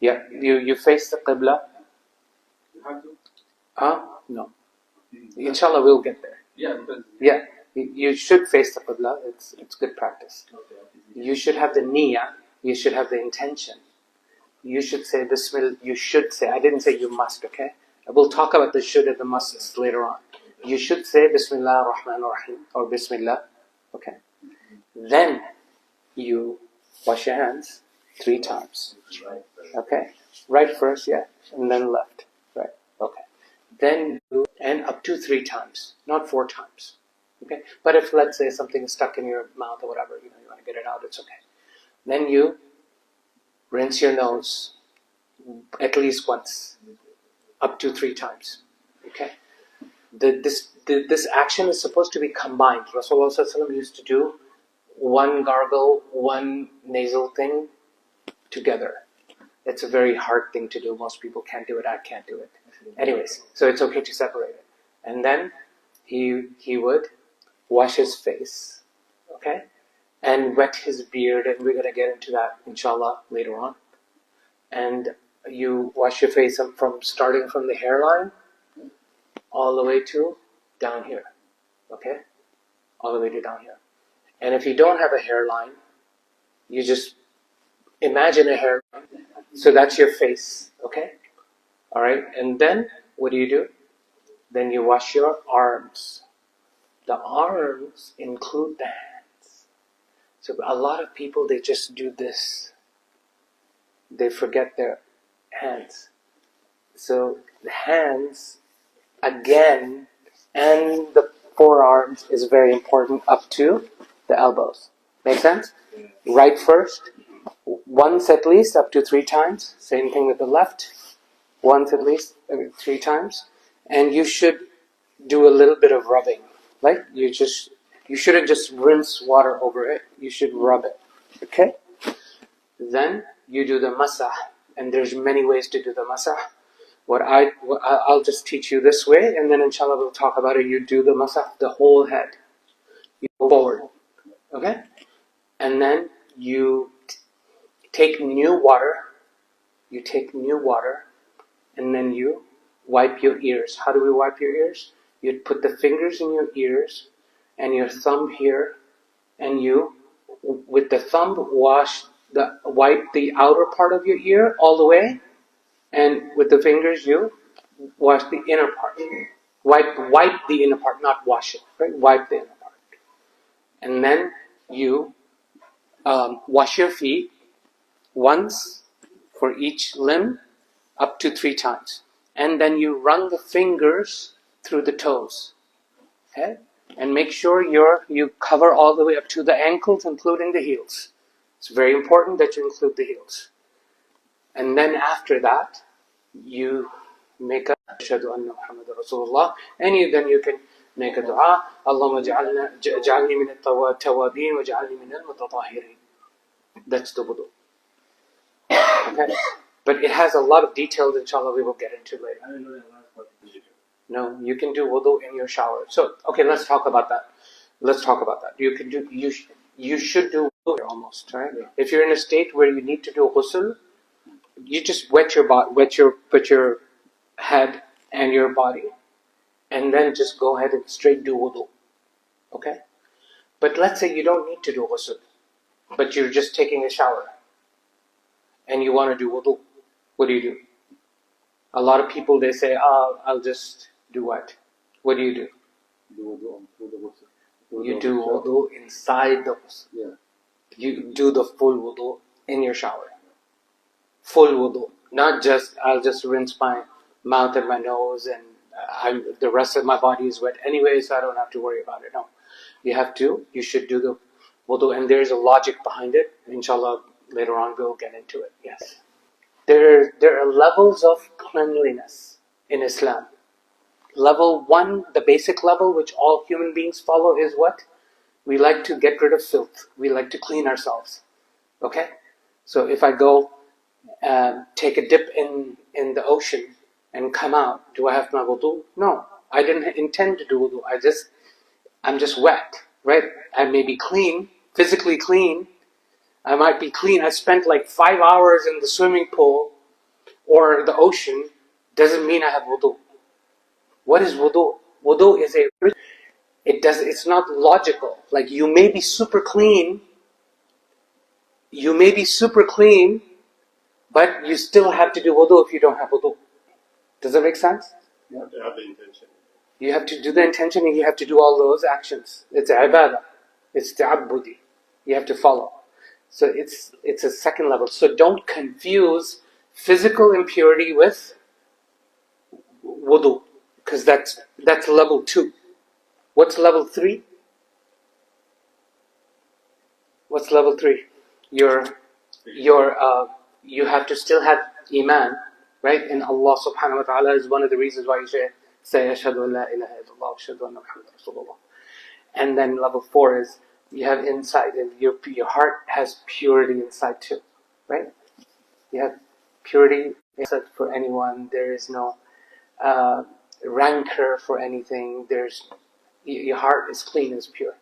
Yeah, you face the Qibla. You have to? No. Inshallah, we'll get there. Yeah, you should face the Qibla. It's good practice. You should have the niyyah. You should have the intention. You should say Bismillah. You should say. I didn't say you must. Okay. We'll talk about the should and the musts later on. You should say Bismillah ar-Rahman ar-Rahim or Bismillah. Okay. Then you wash your hands 3 times. Okay. Right first, yeah, and then left. Right. Okay. Then you, and up to 3 times, not 4 times. Okay. But if, let's say, something is stuck in your mouth or whatever, you want to get it out, it's okay. Then you rinse your nose at least once, up to 3 times. Okay. This action is supposed to be combined. Rasulullah ﷺ used to do 1 gargle, 1 nasal thing together. It's a very hard thing to do. Most people can't do it. I can't do it. Anyways, so it's okay to separate it. And then he would wash his face, okay, and wet his beard, and we're gonna get into that inshallah later on. And you wash your face from starting from the hairline all the way to down here, okay, all the way to down here. And if you don't have a hairline, you just imagine a hairline. So that's your face, okay? All right, and then what do? Then you wash your arms. The arms include the hands. So a lot of people, they just do this. They forget their hands. So the hands, again, and the forearms is very important up to the elbows. Make sense? Right first, once at least, up to 3 times. Same thing with the left. Once at least, 3 times. And you should do a little bit of rubbing. Like, you shouldn't just rinse water over it. You should rub it. Okay? Then you do the masah. And there's many ways to do the masah. I'll just teach you this way, and then inshallah we'll talk about it. You do the masah, the whole head. You go forward. Okay? And then you take new water. You take new water, and then you wipe your ears. How do we wipe your ears? You put the fingers in your ears, and your thumb here, and you, with the thumb, wipe the outer part of your ear all the way, and with the fingers you wash the inner part. Wipe the inner part, not wash it. Right? Wipe the inner part. And then you wash your feet once for each limb, up to 3 times. And then you run the fingers through the toes. Okay? And make sure you cover all the way up to the ankles, including the heels. It's very important that you include the heels. And then after that, you make a Ashhadu anna Muhammadan Rasulullah, and then you can make a dua. Allahumma ja'alni min at-tawabin wa ja'alni min al-mutatahhirin. That's the wudu. Okay? But it has a lot of details, inshallah, we will get into later. I didn't know that last part. No, you can do wudu in your shower. So, okay, let's talk about that. You should do wudu almost, right? Yeah. If you're in a state where you need to do ghusl, you just put your head and your body, and then just go ahead and straight do wudu. Okay? But let's say you don't need to do ghusl, but you're just taking a shower, and you want to do wudu. What do? A lot of people, they say, I'll just do what? What do? Do wudu through the ghusl. You do wudu inside the ghusl. Yeah. You do the full wudu in your shower. Full wudu. Not just, I'll just rinse my mouth and my nose and the rest of my body is wet anyway, so I don't have to worry about it. No. You should do the wudu, and there's a logic behind it. Inshallah, later on we'll get into it. Yes. There are levels of cleanliness in Islam. Level 1, the basic level which all human beings follow is what? We like to get rid of filth. We like to clean ourselves. Okay? So if I go take a dip in the ocean and come out, do I have my wudu? No. I didn't intend to do wudu. I'm just wet. Right? I may be clean, physically clean. I might be clean. I spent like 5 hours in the swimming pool, or the ocean doesn't mean I have wudu. What is wudu? Wudu is it's not logical. Like you may be super clean, but you still have to do wudu if you don't have wudu. Does that make sense? You have to have the intention. You have to do the intention and you have to do all those actions. It's ibadah. It's ta'abbudi. You have to follow. So it's a second level. So don't confuse physical impurity with wudu, because that's level 2. What's level 3? What's level 3? You have to still have iman, right? And Allah subhanahu wa ta'ala is one of the reasons why you should say ashhadu an la ilaha illallah, ashhadu anna Muhammadan rasulullah. And then level 4 is you have insight, and your heart has purity inside too, right? You have purity for anyone. There is no rancor for anything. Your heart is clean, is pure.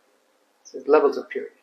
So levels of purity.